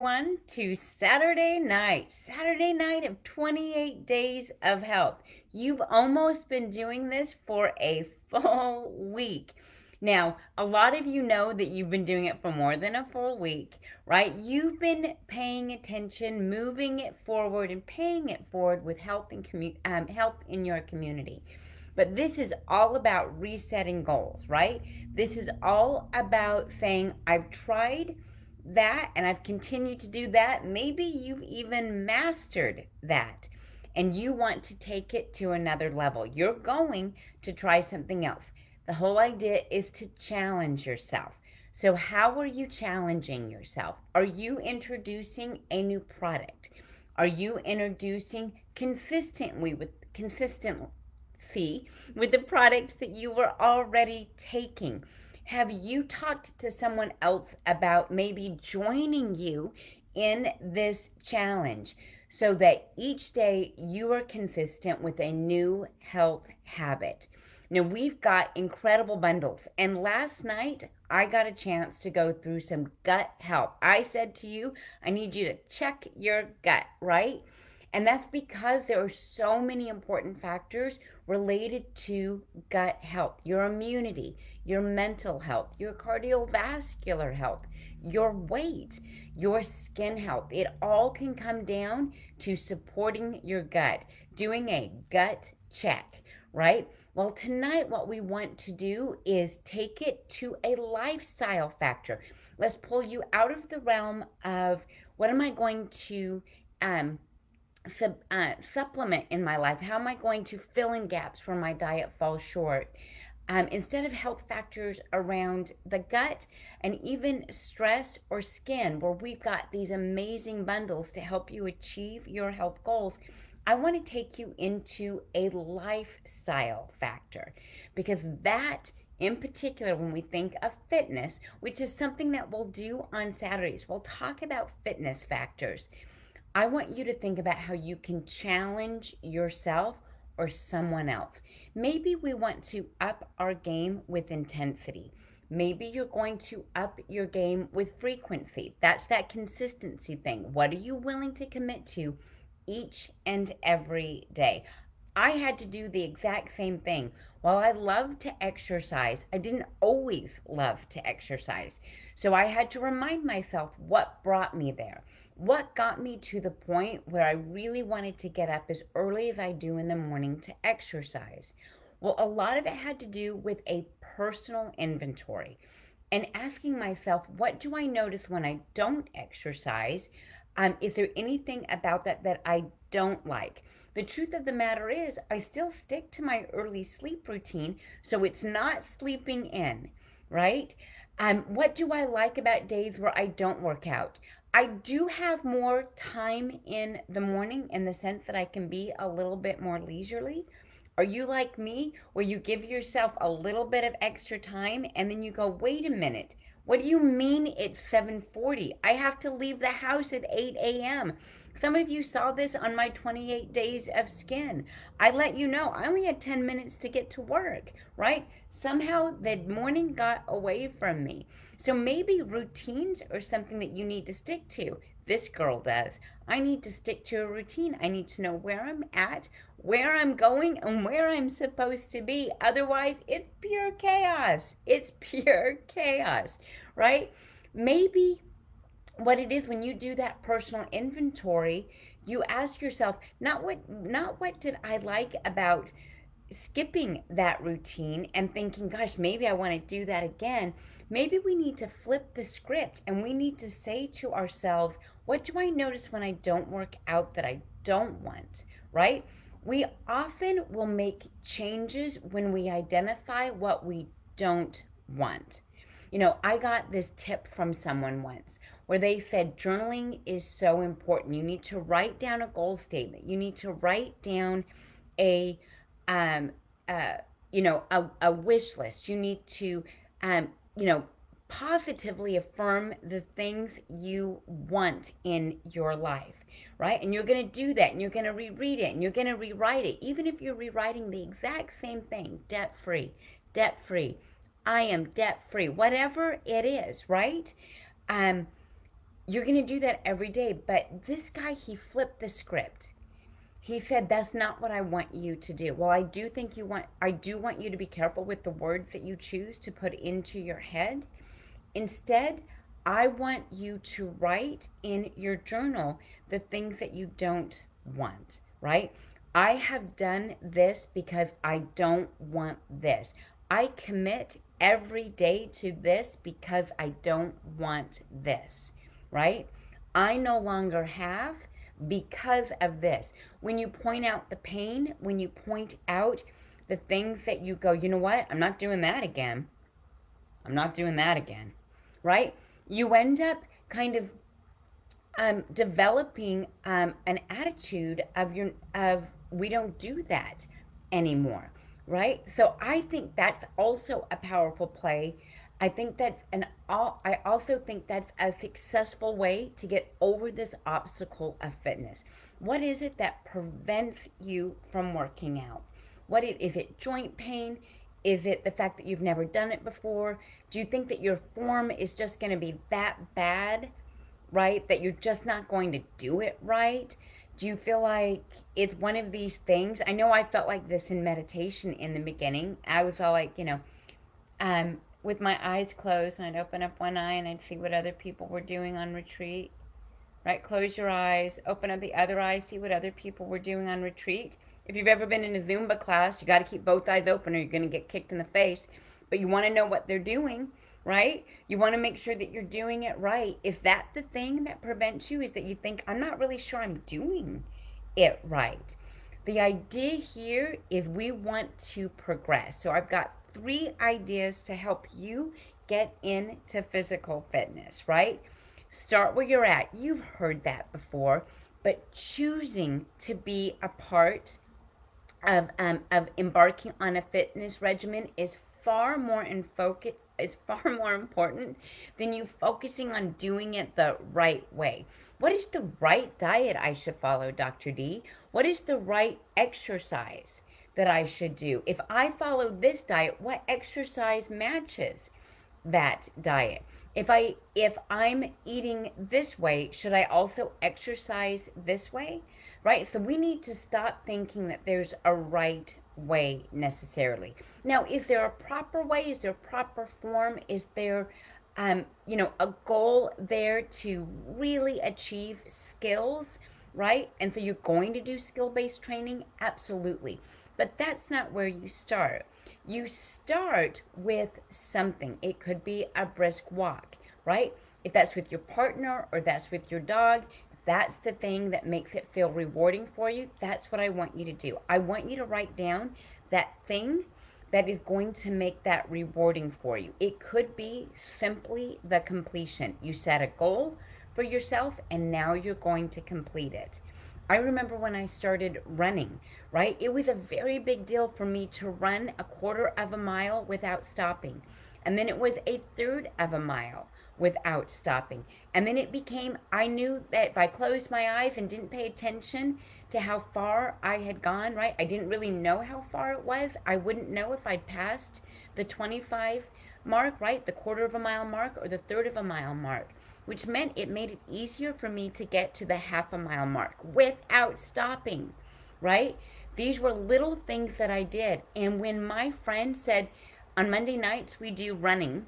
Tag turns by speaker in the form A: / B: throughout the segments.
A: One to Saturday night of 28 days of health. You've almost been doing this for a full week. Now, a lot of you know that you've been doing it for more than a full week, right? You've been paying attention, moving it forward, and paying it forward with health and health in your community. But this is all about resetting goals, right? This is all about saying, I've tried that and I've continued to do that. Maybe you've even mastered that and you want to take it to another level. You're going to try something else. The whole idea is to challenge yourself. So, how are you challenging yourself? Are you introducing a new product? Are you introducing consistency with the products that you were already taking? Have you talked to someone else about maybe joining you in this challenge so that each day you are consistent with a new health habit? Now, we've got incredible bundles, and last night I got a chance to go through some gut health. I said to you, I need you to check your gut, right? And that's because there are so many important factors related to gut health, your immunity, your mental health, your cardiovascular health, your weight, your skin health. It all can come down to supporting your gut, doing a gut check, right? Well, tonight what we want to do is take it to a lifestyle factor. Let's pull you out of the realm of what am I going to supplement in my life? How am I going to fill in gaps where my diet falls short? Instead of health factors around the gut and even stress or skin, where we've got these amazing bundles to help you achieve your health goals, I want to take you into a lifestyle factor, because that in particular, when we think of fitness, which is something that we'll do on Saturdays, we'll talk about fitness factors. I want you to think about how you can challenge yourself or someone else. Maybe we want to up our game with intensity. Maybe you're going to up your game with frequency. That's that consistency thing. What are you willing to commit to each and every day? I had to do the exact same thing. While I love to exercise, I didn't always love to exercise. So I had to remind myself what brought me there. What got me to the point where I really wanted to get up as early as I do in the morning to exercise? Well, a lot of it had to do with a personal inventory and asking myself, what do I notice when I don't exercise? Is there anything about that that I don't like? The truth of the matter is, I still stick to my early sleep routine, so it's not sleeping in, right? What do I like about days where I don't work out? I do have more time in the morning in the sense that I can be a little bit more leisurely. Are you like me, where you give yourself a little bit of extra time and then you go, wait a minute, what do you mean it's 7:40? I have to leave the house at 8 a.m. Some of you saw this on my 28 days of skin. I let you know I only had 10 minutes to get to work, right? Somehow the morning got away from me. So maybe routines are something that you need to stick to. This girl does. I need to stick to a routine. I need to know where I'm at, where I'm going, and where I'm supposed to be. Otherwise, it's pure chaos. It's pure chaos, right? Maybe what it is when you do that personal inventory, you ask yourself, not what did I like about skipping that routine and thinking, gosh, maybe I want to do that again. Maybe we need to flip the script and we need to say to ourselves, what do I notice when I don't work out that I don't want, right? We often will make changes when we identify what we don't want. You know, I got this tip from someone once where they said journaling is so important. You need to write down a goal statement. You need to write down a um, a wish list. You need to, you know, positively affirm the things you want in your life, right? And you're going to do that, and you're going to reread it, and you're going to rewrite it, even if you're rewriting the exact same thing, debt free, I am debt free, whatever it is, right? you're going to do that every day. But this guy, he flipped the script. He said, that's not what I want you to do. Well, I do want you to be careful with the words that you choose to put into your head. Instead, I want you to write in your journal the things that you don't want, right? I have done this because I don't want this. I commit every day to this because I don't want this, right? I no longer have because of this. When you point out the pain, when you point out the things that you go, you know what? I'm not doing that again. I'm not doing that again, right? You end up kind of developing an attitude of we don't do that anymore, right? So I think that's also a powerful play. I also think that's a successful way to get over this obstacle of fitness. What is it that prevents you from working out? Is it joint pain? Is it the fact that you've never done it before? Do you think that your form is just going to be that bad, right? That you're just not going to do it right? Do you feel like it's one of these things? I know I felt like this in meditation in the beginning. I was all like, with my eyes closed, and I'd open up one eye and I'd see what other people were doing on retreat, right? Close your eyes, open up the other eye, see what other people were doing on retreat. If you've ever been in a Zumba class, you got to keep both eyes open or you're going to get kicked in the face. But you want to know what they're doing, right? You want to make sure that you're doing it right. Is that the thing that prevents you? Is that you think, I'm not really sure I'm doing it right? The idea here is we want to progress. So I've got 3 ideas to help you get into physical fitness, right? Start where you're at. You've heard that before, but choosing to be a part of embarking on a fitness regimen is far more important than you focusing on doing it the right way. What is the right diet I should follow, Dr. D? What is the right exercise that I should do? If I follow this diet, what exercise matches that diet? If I'm eating this way, should I also exercise this way? Right? So we need to stop thinking that there's a right way necessarily. Now, is there a proper way? Is there a proper form? Is there a goal there to really achieve skills, right? And so you're going to do skill-based training? Absolutely. But that's not where you start. You start with something. It could be a brisk walk, right? If that's with your partner or that's with your dog, if that's the thing that makes it feel rewarding for you, that's what I want you to do. I want you to write down that thing that is going to make that rewarding for you. It could be simply the completion. You set a goal for yourself and now you're going to complete it. I remember when I started running, right? It was a very big deal for me to run a 1/4 of a mile without stopping. And then it was a 1/3 of a mile without stopping. And then it became, I knew that if I closed my eyes and didn't pay attention to how far I had gone, right? I didn't really know how far it was. I wouldn't know if I'd passed the 25 mark, right? The 1/4 of a mile mark or the 1/3 of a mile mark, which meant it made it easier for me to get to the 1/2 a mile mark without stopping, right? These were little things that I did. And when my friend said, on Monday nights we do running,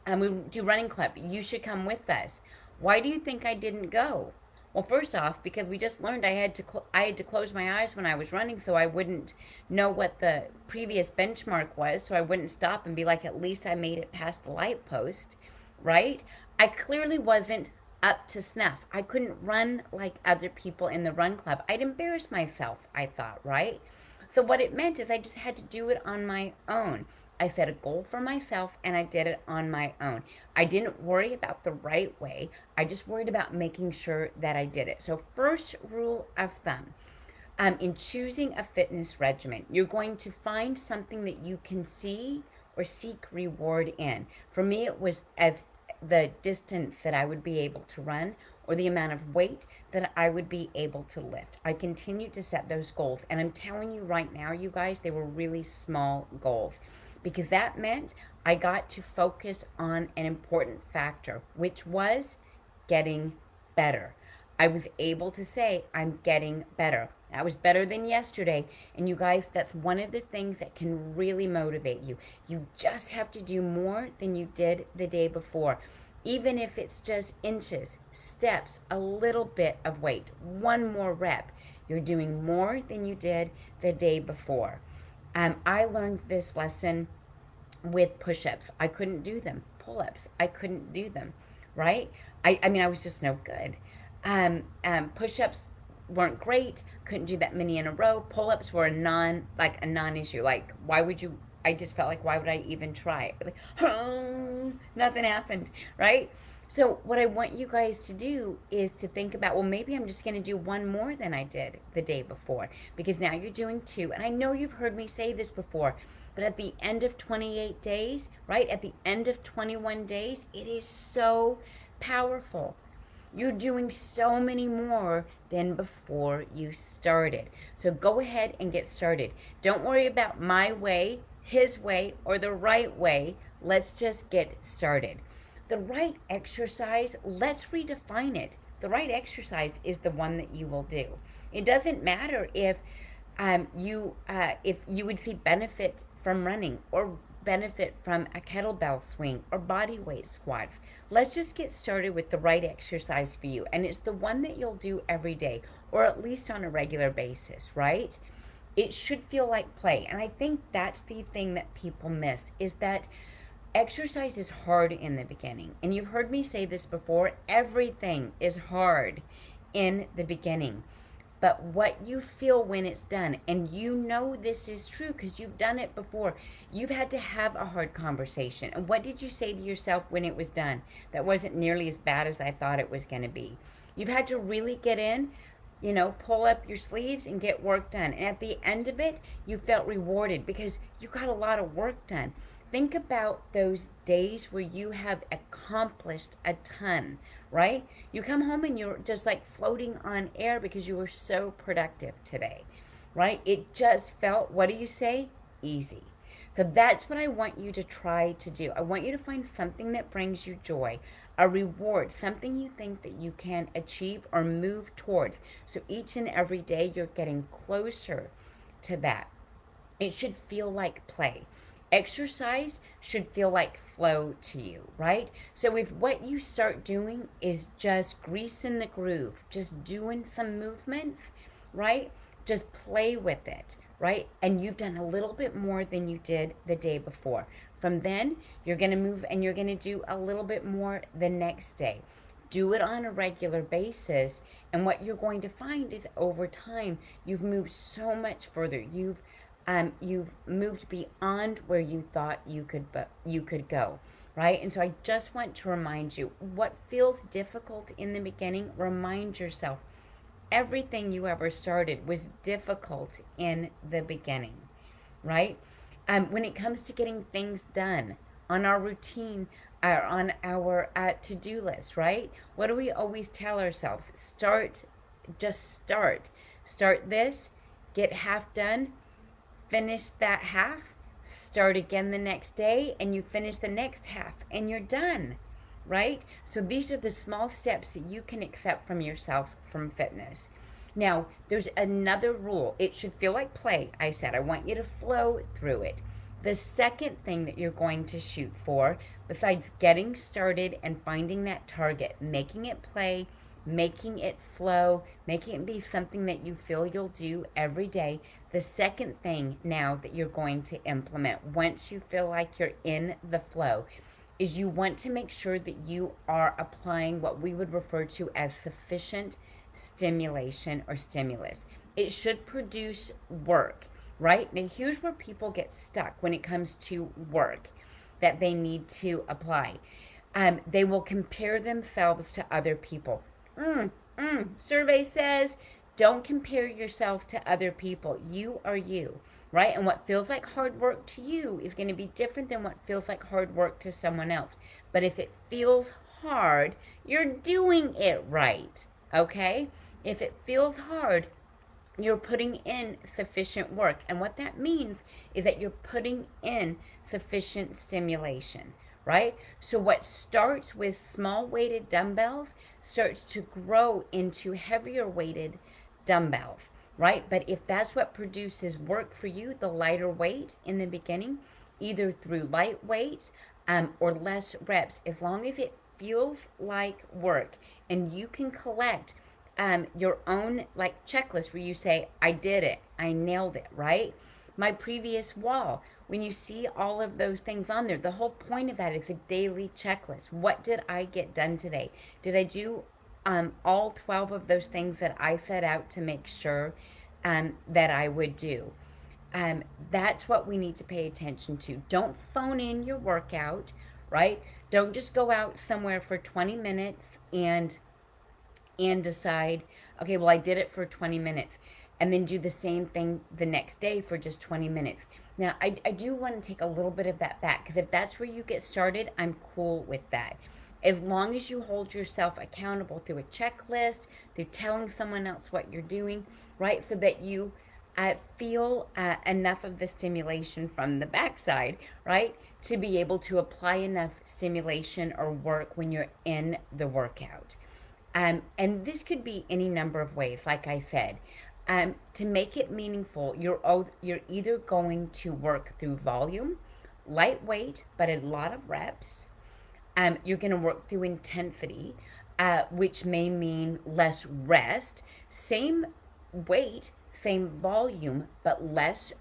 A: we do running club, you should come with us. Why do you think I didn't go? Well, first off, because we just learned I had to close my eyes when I was running so I wouldn't know what the previous benchmark was, so I wouldn't stop and be like, at least I made it past the light post, right? I clearly wasn't up to snuff. I couldn't run like other people in the run club. I'd embarrass myself, I thought, right? So what it meant is I just had to do it on my own. I set a goal for myself and I did it on my own. I didn't worry about the right way. I just worried about making sure that I did it. So first rule of thumb, in choosing a fitness regimen, you're going to find something that you can see or seek reward in. For me, it was as the distance that I would be able to run or the amount of weight that I would be able to lift. I continued to set those goals. And I'm telling you right now, you guys, they were really small goals, because that meant I got to focus on an important factor, which was getting better. I was able to say, I'm getting better. I was better than yesterday. And you guys, that's one of the things that can really motivate you. You just have to do more than you did the day before. Even if it's just inches, steps, a little bit of weight, one more rep. You're doing more than you did the day before. I learned this lesson with push-ups. I couldn't do them. Pull-ups, I couldn't do them, right? I mean, I was just no good. Push-ups weren't great. Couldn't do that many in a row. Pull-ups were a non-issue. Like, why would you? I just felt like, why would I even try? Like, oh, nothing happened, right? So what I want you guys to do is to think about, well, maybe I'm just going to do one more than I did the day before, because now you're doing two. And I know you've heard me say this before, but at the end of 28 days, right, at the end of 21 days, it is so powerful. You're doing so many more than before you started. So go ahead and get started. Don't worry about my way, his way, or the right way. Let's just get started. The right exercise, let's redefine it. The right exercise is the one that you will do. It doesn't matter if you would see benefit from running or benefit from a kettlebell swing or body weight squats. Let's just get started with the right exercise for you. And it's the one that you'll do every day, or at least on a regular basis, right? It should feel like play. And I think that's the thing that people miss, is that exercise is hard in the beginning. And you've heard me say this before, everything is hard in the beginning. But what you feel when it's done, and you know this is true because you've done it before, you've had to have a hard conversation. And what did you say to yourself when it was done? That wasn't nearly as bad as I thought it was going to be. You've had to really get in, you know, pull up your sleeves and get work done. And at the end of it, you felt rewarded because you got a lot of work done. Think about those days where you have accomplished a ton, right? You come home and you're just like floating on air because you were so productive today, right? It just felt, what do you say? Easy. So that's what I want you to try to do. I want you to find something that brings you joy, a reward, something you think that you can achieve or move towards. So each and every day you're getting closer to that. It should feel like play. Exercise should feel like flow to you, right? So if what you start doing is just greasing the groove, just doing some movements, right? Just play with it, right? And you've done a little bit more than you did the day before. From then, you're going to move and you're going to do a little bit more the next day. Do it on a regular basis. And what you're going to find is over time, you've moved so much further. You've moved beyond where you thought you could go, right? And so I just want to remind you, what feels difficult in the beginning, remind yourself, everything you ever started was difficult in the beginning, right? When it comes to getting things done on our routine, on our to-do list, right? What do we always tell ourselves? Just start. Start this, get half done, finish that half, start again the next day, and you finish the next half, and you're done, right? So these are the small steps that you can accept from yourself from fitness. Now, there's another rule. It should feel like play. I said, I want you to flow through it. The second thing that you're going to shoot for, besides getting started and finding that target, making it play, making it flow, making it be something that you feel you'll do every day. The second thing now that you're going to implement once you feel like you're in the flow is you want to make sure that you are applying what we would refer to as sufficient stimulation or stimulus. It should produce work, right? Now here's where people get stuck when it comes to work that they need to apply. They will compare themselves to other people. Survey says, don't compare yourself to other people. You are you, right? And what feels like hard work to you is going to be different than what feels like hard work to someone else. But if it feels hard, you're doing it right, okay? If it feels hard, you're putting in sufficient work. And what that means is that you're putting in sufficient stimulation, right? So what starts with small weighted dumbbells starts to grow into heavier weighted dumbbells, right? But if that's what produces work for you, the lighter weight in the beginning, either through lightweight or less reps, as long as it feels like work and you can collect your own like checklist where you say, I did it, I nailed it, right? My previous wall, when you see all of those things on there, the whole point of that is a daily checklist. What did I get done today? Did I do all 12 of those things that I set out to make sure that I would do? That's what we need to pay attention to. Don't phone in your workout, right? Don't just go out somewhere for 20 minutes and decide, okay, well, I did it for 20 minutes, and then do the same thing the next day for just 20 minutes. Now, I do want to take a little bit of that back, because if that's where you get started, I'm cool with that. As long as you hold yourself accountable through a checklist, through telling someone else what you're doing, right? So that you feel enough of the stimulation from the backside, right? To be able to apply enough stimulation or work when you're in the workout. And this could be any number of ways, like I said. To make it meaningful, you're either going to work through volume, lightweight, but a lot of reps. You're going to work through intensity, which may mean less rest. Same weight, same volume, but less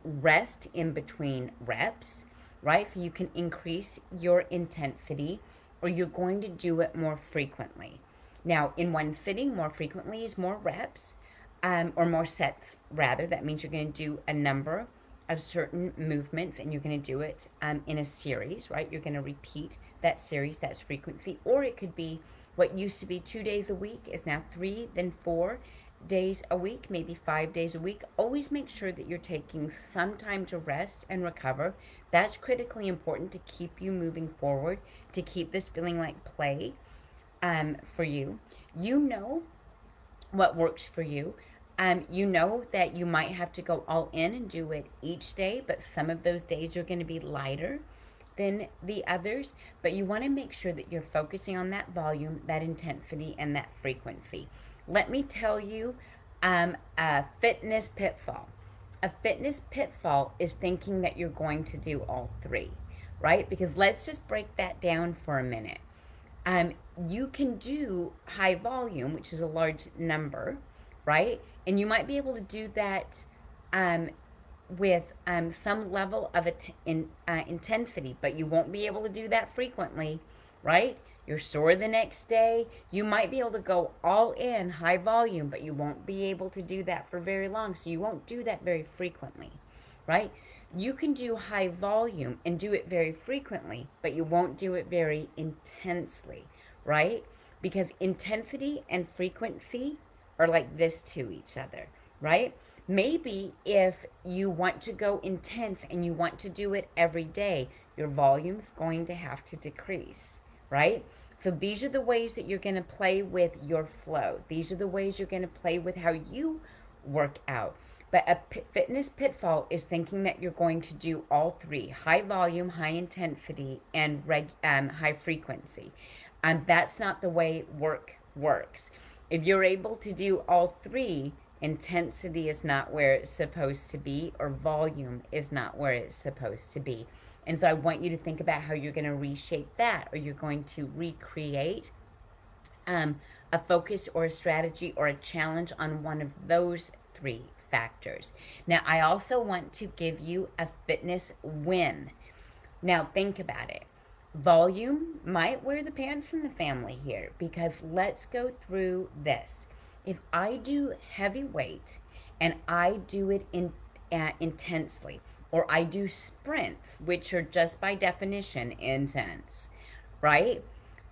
A: rest in between reps, right? So you can increase your intensity, or you're going to do it more frequently. Now, in one sitting, more frequently is more reps, or more sets, rather. That means you're going to do a number of certain movements, and you're going to do it in a series, right? You're going to repeat that series, that's frequency. Or it could be what used to be 2 days a week is now 3, then 4 days a week, maybe 5 days a week. Always make sure that you're taking some time to rest and recover. That's critically important to keep you moving forward, to keep this feeling like play for you. You know what works for you. You know that you might have to go all in and do it each day, but some of those days are going to be lighter than the others. But you want to make sure that you're focusing on that volume, that intensity, and that frequency. Let me tell you a fitness pitfall. A fitness pitfall is thinking that you're going to do all three, right? Because let's just break that down for a minute. You can do high volume, which is a large number, right? And you might be able to do that with some level of intensity, but you won't be able to do that frequently, right? You're sore the next day. You might be able to go all in high volume, but you won't be able to do that for very long, so you won't do that very frequently, right? You can do high volume and do it very frequently, but you won't do it very intensely, right? Because intensity and frequency are like this to each other, right? Maybe if you want to go intense and you want to do it every day, your volume's going to have to decrease, right? So these are the ways that you're going to play with your flow. These are the ways you're going to play with how you work out. But a fitness pitfall is thinking that you're going to do all three: high volume, high intensity, and high frequency. That's not the way work works. If you're able to do all three, intensity is not where it's supposed to be, or volume is not where it's supposed to be. And so I want you to think about how you're going to reshape that, or you're going to recreate a focus or a strategy or a challenge on one of those three factors. Now, I also want to give you a fitness win. Now, think about it. Volume might wear the pants in the family here, because let's go through this. If I do heavy weight and I do it intensely, or I do sprints, which are just by definition intense, right?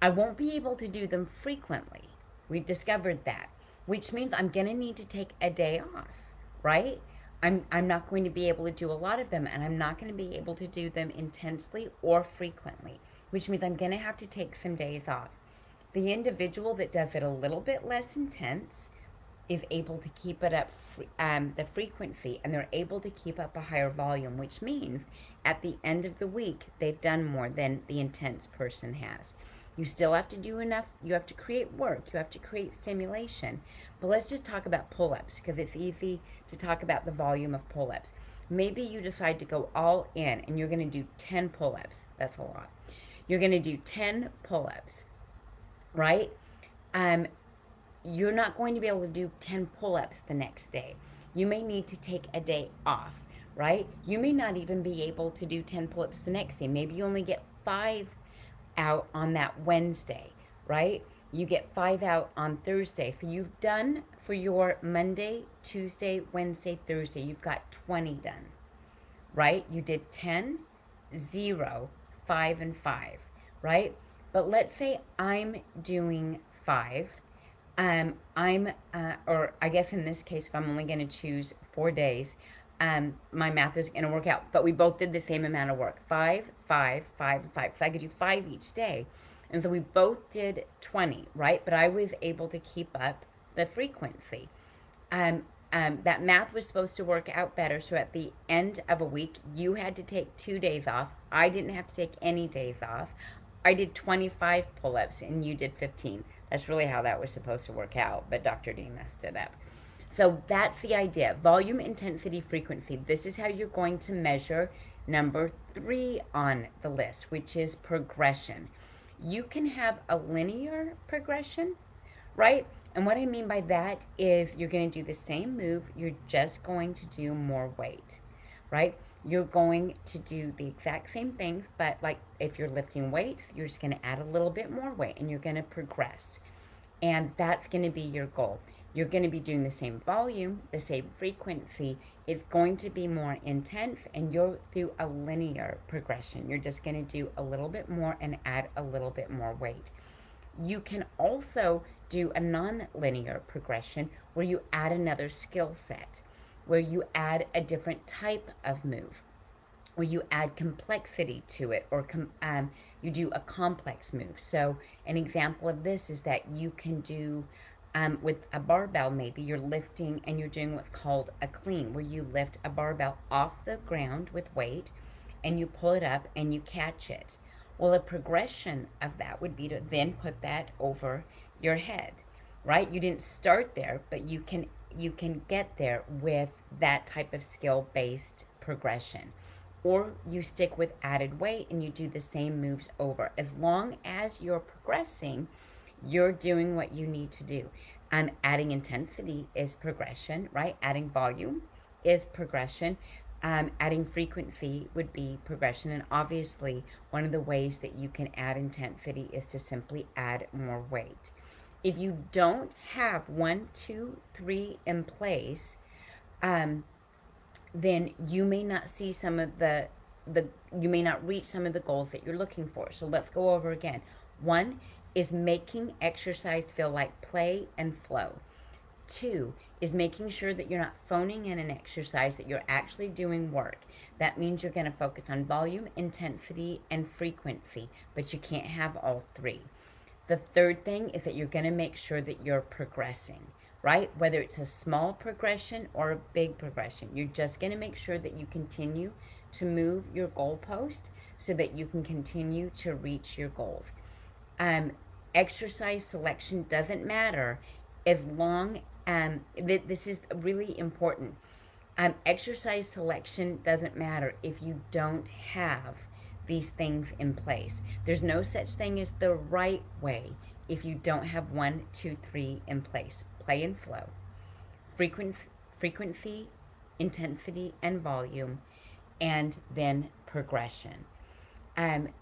A: I won't be able to do them frequently. We've discovered that, which means I'm going to need to take a day off, right? I'm not going to be able to do a lot of them, and I'm not going to be able to do them intensely or frequently, which means I'm going to have to take some days off. The individual that does it a little bit less intense is able to keep it up, the frequency, and they're able to keep up a higher volume, which means at the end of the week, they've done more than the intense person has. You still have to do enough. You have to create work. You have to create stimulation. But let's just talk about pull-ups because it's easy to talk about the volume of pull-ups. Maybe you decide to go all in and you're going to do 10 pull-ups. That's a lot. You're going to do 10 pull-ups, right? You're not going to be able to do 10 pull-ups the next day. You may need to take a day off, right? You may not even be able to do 10 pull-ups the next day. Maybe you only get 5 out on that Wednesday, right? You get 5 out on Thursday. So you've done for your Monday, Tuesday, Wednesday, Thursday, you've got 20 done, right? You did 10, 0, 5, and 5, right? But let's say I'm doing 5. Or I guess in this case, if I'm only going to choose 4 days, my math is going to work out. But we both did the same amount of work. 5, 5, 5, 5. So I could do 5 each day. And so we both did 20, right? But I was able to keep up the frequency. That math was supposed to work out better. So at the end of a week, you had to take 2 days off. I didn't have to take any days off. I did 25 pull-ups and you did 15. That's really how that was supposed to work out, but Dr. D messed it up. So that's the idea. Volume, intensity, frequency. This is how you're going to measure number 3 on the list, which is progression. You can have a linear progression, right? And what I mean by that is you're going to do the same move. You're just going to do more weight, right? You're going to do the exact same things, but like if you're lifting weights, you're just going to add a little bit more weight and you're going to progress. And that's going to be your goal. You're going to be doing the same volume, the same frequency. It's going to be more intense and you're through a linear progression. You're just going to do a little bit more and add a little bit more weight. You can also do a non-linear progression where you add another skill set, where you add a different type of move, where you add complexity to it, or you do a complex move. So an example of this is that you can do with a barbell, maybe you're lifting and you're doing what's called a clean, where you lift a barbell off the ground with weight and you pull it up and you catch it. Well, a progression of that would be to then put that over your head, right? You didn't start there, but you can get there with that type of skill-based progression. Or you stick with added weight and you do the same moves over. As long as you're progressing, you're doing what you need to do. Adding intensity is progression, right? Adding volume is progression. Adding frequency would be progression. And obviously, one of the ways that you can add intensity is to simply add more weight. If you don't have 1, 2, 3 in place, then you may not see some of you may not reach some of the goals that you're looking for. So let's go over again. 1 is making exercise feel like play and flow. 2 is making sure that you're not phoning in an exercise, that you're actually doing work. That means you're going to focus on volume, intensity, and frequency, but you can't have all 3. The third thing is that you're going to make sure that you're progressing, right? Whether it's a small progression or a big progression, you're just going to make sure that you continue to move your goalpost so that you can continue to reach your goals. Exercise selection doesn't matter as long this is really important. Exercise selection doesn't matter if you don't have these things in place. There's no such thing as the right way if you don't have 1, 2, 3 in place. Play and flow, frequency, intensity, and volume, and then progression.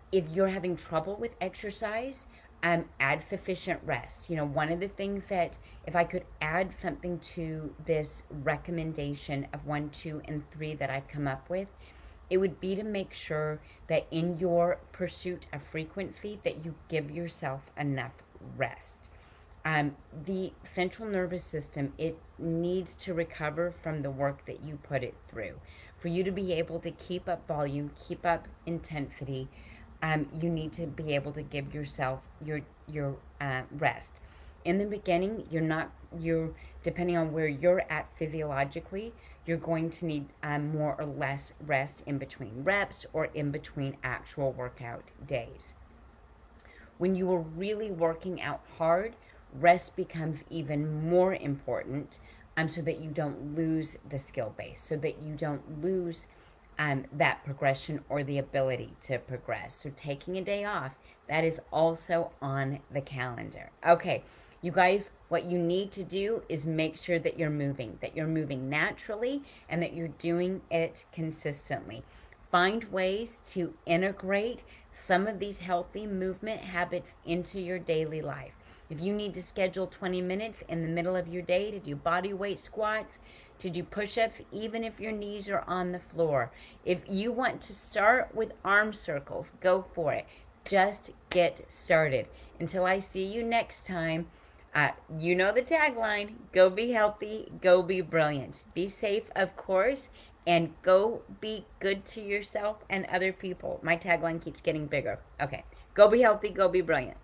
A: If you're having trouble with exercise, add sufficient rest. You know, one of the things that, if I could add something to this recommendation of 1, 2, and 3 that I've come up with, it would be to make sure that in your pursuit of frequency that you give yourself enough rest. The central nervous system, it needs to recover from the work that you put it through. For you to be able to keep up volume, keep up intensity, you need to be able to give yourself your rest. In the beginning, you're depending on where you're at physiologically, you're going to need more or less rest in between reps or in between actual workout days. When you are really working out hard, rest becomes even more important, so that you don't lose the skill base, so that you don't lose that progression or the ability to progress. So taking a day off, that is also on the calendar. Okay, you guys, what you need to do is make sure that you're moving naturally, and that you're doing it consistently. Find ways to integrate some of these healthy movement habits into your daily life. If you need to schedule 20 minutes in the middle of your day to do body weight squats, to do push-ups, even if your knees are on the floor. If you want to start with arm circles, go for it. Just get started. Until I see you next time, you know the tagline: go be healthy, go be brilliant. Be safe, of course, and go be good to yourself and other people. My tagline keeps getting bigger. Okay, go be healthy, go be brilliant.